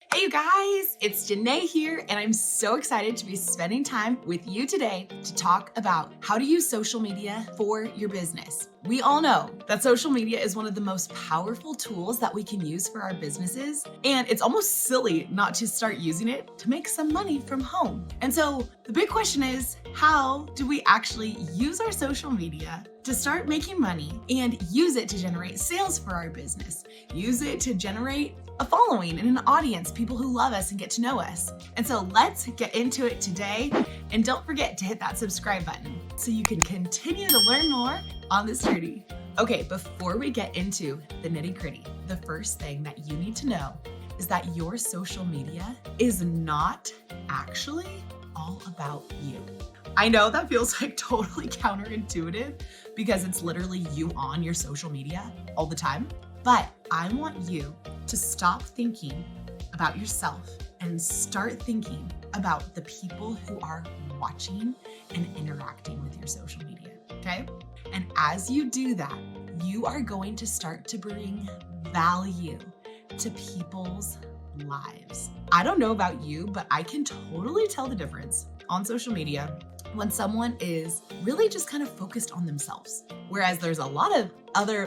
Hey you guys, it's Janae here, and I'm so excited to be spending time with you today to talk about how to use social media for your business. We all know that social media is one of the most powerful tools that we can use for our businesses, and it's almost silly not to start using it to make some money from home. And so the big question is, how do we actually use our social media to start making money and use it to generate sales for our business? Use it to generate a following and an audience, people who love us and get to know us. And so let's get into it today. And don't forget to hit that subscribe button so you can continue to learn more on this journey. Okay, before we get into the nitty-gritty, the first thing that you need to know is that your social media is not actually all about you. I know that feels like totally counterintuitive because it's literally you on your social media all the time, but I want you to stop thinking about yourself and start thinking about the people who are watching and interacting with your social media, okay? And as you do that, you are going to start to bring value to people's lives. I don't know about you, but I can totally tell the difference on social media when someone is really just kind of focused on themselves. Whereas there's a lot of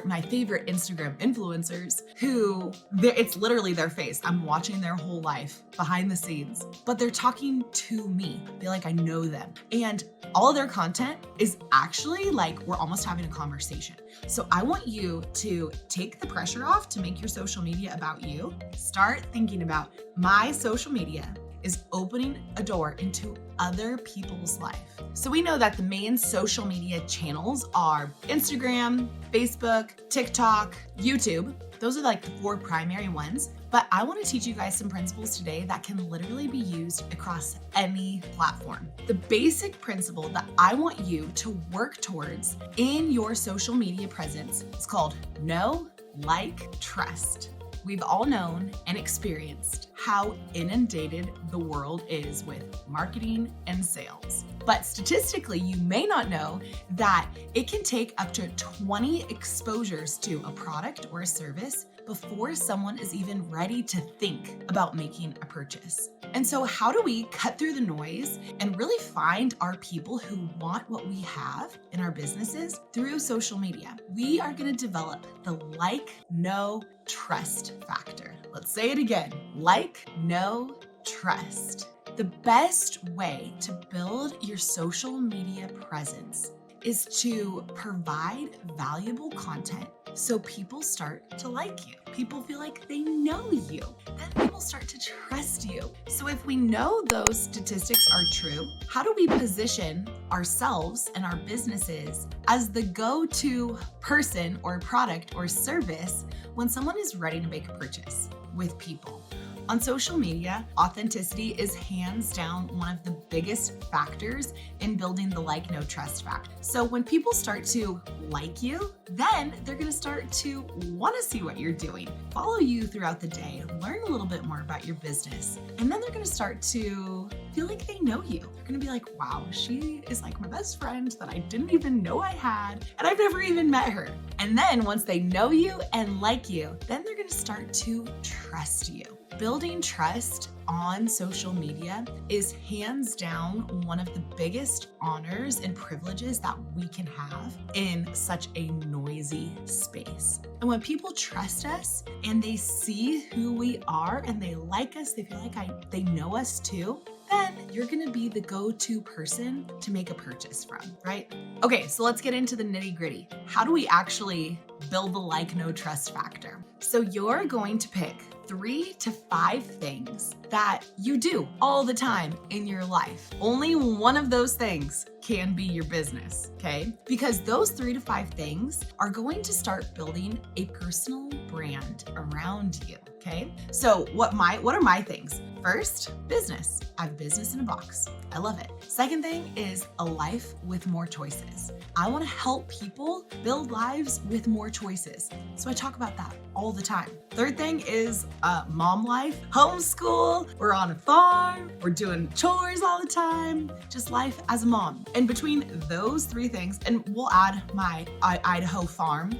my favorite Instagram influencers who it's literally their face. I'm watching their whole life behind the scenes, but they're talking to me. I feel like I know them. And all of their content is actually like we're almost having a conversation. So I want you to take the pressure off to make your social media about you. Start thinking about my social media is opening a door into other people's life. So we know that the main social media channels are Instagram, Facebook, TikTok, YouTube. Those are like the 4 primary ones. But I want to teach you guys some principles today that can literally be used across any platform. The basic principle that I want you to work towards in your social media presence is called know, like, trust. We've all known and experienced how inundated the world is with marketing and sales. But statistically, you may not know that it can take up to 20 exposures to a product or a service before someone is even ready to think about making a purchase. And so how do we cut through the noise and really find our people who want what we have in our businesses through social media? We are going to develop the like, know, trust factor. Let's say it again. Like, know, trust. The best way to build your social media presence is to provide valuable content so people start to like you. People feel like they know you. Then people start to trust you. So if we know those statistics are true, how do we position ourselves and our businesses as the go-to person or product or service when someone is ready to make a purchase with people? On social media, authenticity is hands down one of the biggest factors in building the like, know, trust factor. So when people start to like you, then they're going to start to want to see what you're doing, follow you throughout the day, learn a little bit more about your business. And then they're going to start to feel like they know you. They're going to be like, wow, she is like my best friend that I didn't even know I had, and I've never even met her. And then once they know you and like you, then they're going to start to trust you. Building trust on social media is hands down one of the biggest honors and privileges that we can have in such a noisy space. And when people trust us and they see who we are and they like us, they feel like they know us too, then you're gonna be the go-to person to make a purchase from, right? Okay, so let's get into the nitty-gritty. How do we actually build the like, know, trust factor? So you're going to pick 3 to 5 things that you do all the time in your life. Only one of those things can be your business, okay? Because those 3 to 5 things are going to start building a personal brand around you, okay? So what are my things? First, business. I have business in a box. I love it. Second thing is a life with more choices. I want to help people build lives with more choices. So I talk about that all the time. Third thing is mom life, homeschool, we're on a farm, we're doing chores all the time, just life as a mom. And between those 3 things, and we'll add my Idaho farm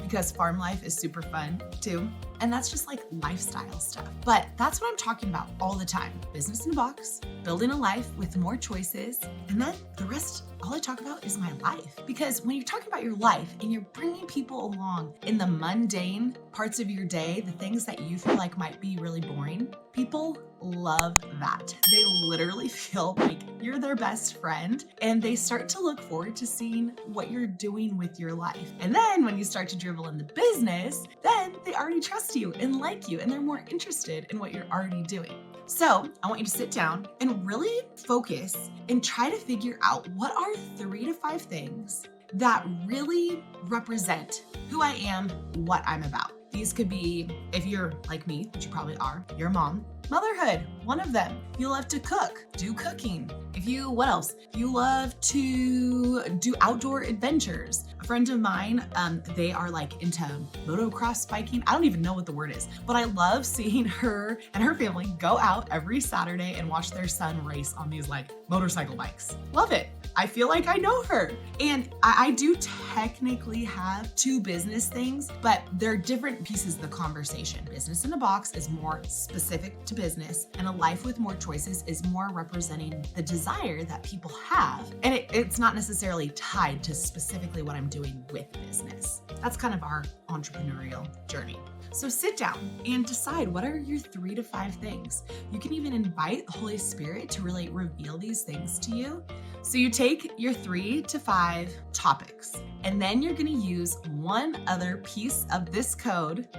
because farm life is super fun too. And that's just like lifestyle stuff. But that's what I'm talking about all the time. Business in a box, building a life with more choices, and then the rest, all I talk about is my life. Because when you're talking about your life and you're bringing people along in the mundane parts of your day, the things that you feel like might be really boring, people love that. They literally feel like you're their best friend and they start to look forward to seeing what you're doing with your life. And then when you start to dribble in the business, then they already trust you and like you and they're more interested in what you're already doing. So I want you to sit down and really focus and try to figure out what are 3 to 5 things that really represent who I am, what I'm about. These could be, if you're like me, which you probably are, you're a mom. Motherhood, one of them. If you love to cook, do cooking. What else? If you love to do outdoor adventures. A friend of mine, they are like into motocross biking. I don't even know what the word is, but I love seeing her and her family go out every Saturday and watch their son race on these like motorcycle bikes. Love it. I feel like I know her. And I do technically have 2 business things, but they're different pieces of the conversation. Business in a box is more specific to business, and a life with more choices is more representing the desire that people have. And it's not necessarily tied to specifically what I'm doing with business. That's kind of our entrepreneurial journey. So sit down and decide what are your 3 to 5 things. You can even invite the Holy Spirit to really reveal these things to you. So you take your 3 to 5 topics, and then you're going to use one other piece of this code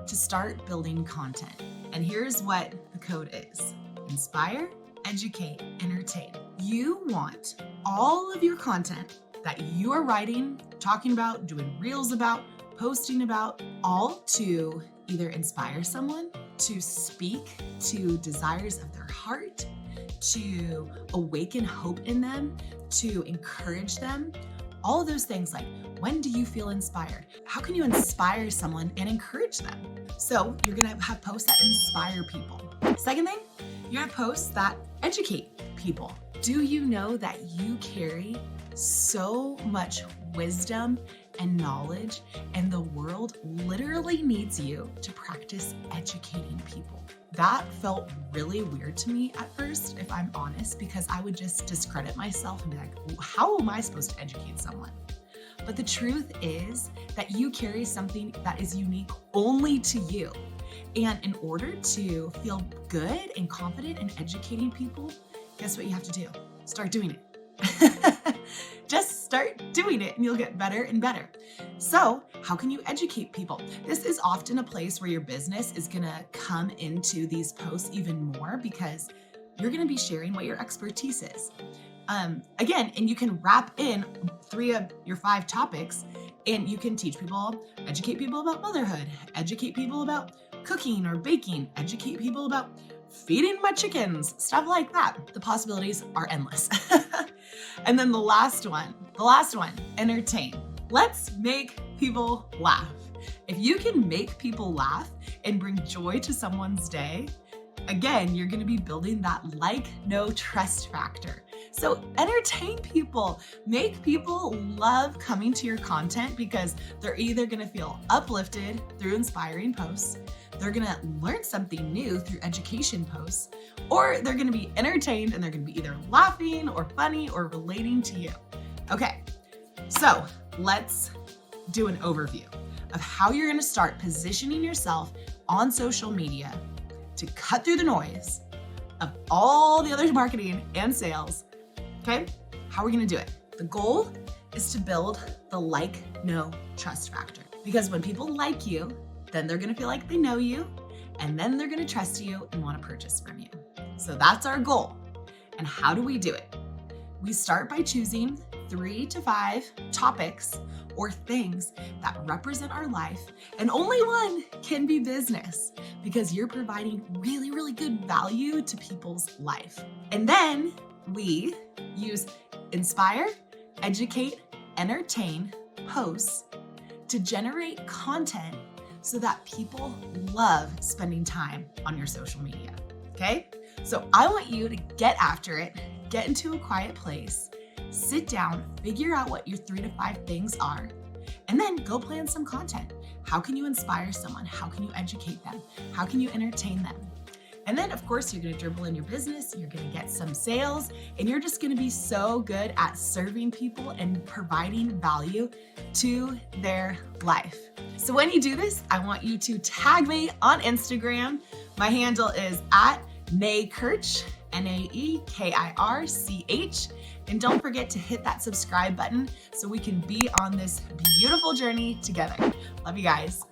to start building content. And here's what the code is: inspire, educate, entertain. You want all of your content that you are writing, talking about, doing reels about, posting about, all to either inspire someone, to speak to desires of their heart, to awaken hope in them, to encourage them. All of those things, like, when do you feel inspired? How can you inspire someone and encourage them? So you're gonna have posts that inspire people. Second thing, you're gonna post that educate people. Do you know that you carry so much wisdom and knowledge, and the world literally needs you to practice educating people? That felt really weird to me at first, if I'm honest, because I would just discredit myself and be like, how am I supposed to educate someone? But the truth is that you carry something that is unique only to you. And in order to feel good and confident in educating people, guess what you have to do? Start doing it. Just start doing it and you'll get better and better. So how can you educate people? This is often a place where your business is gonna come into these posts even more, because you're gonna be sharing what your expertise is. Again, and you can wrap in 3 of your 5 topics, and you can teach people, educate people about motherhood, educate people about cooking or baking, educate people about feeding my chickens, stuff like that. The possibilities are endless. And then the last one, entertain. Let's make people laugh. If you can make people laugh and bring joy to someone's day, again, you're gonna be building that like, know, trust factor. So entertain people, make people love coming to your content, because they're either gonna feel uplifted through inspiring posts, they're gonna learn something new through education posts, or they're gonna be entertained and they're gonna be either laughing or funny or relating to you. Okay, so let's do an overview of how you're gonna start positioning yourself on social media to cut through the noise of all the other marketing and sales. Okay, how are we gonna do it? The goal is to build the like, know, trust factor. Because when people like you, then they're gonna feel like they know you, and then they're gonna trust you and wanna purchase from you. So that's our goal. And how do we do it? We start by choosing 3 to 5 topics or things that represent our life, and only one can be business, because you're providing really, really good value to people's life. And then we use inspire, educate, entertain posts to generate content so that people love spending time on your social media, okay? So I want you to get after it, get into a quiet place, sit down, figure out what your 3 to 5 things are, and then go plan some content. How can you inspire someone? How can you educate them? How can you entertain them? And then, of course, you're going to dribble in your business, you're going to get some sales, and you're just going to be so good at serving people and providing value to their life. So when you do this, I want you to tag me on Instagram. My handle is at Naekirch, Naekirch. And don't forget to hit that subscribe button so we can be on this beautiful journey together. Love you guys.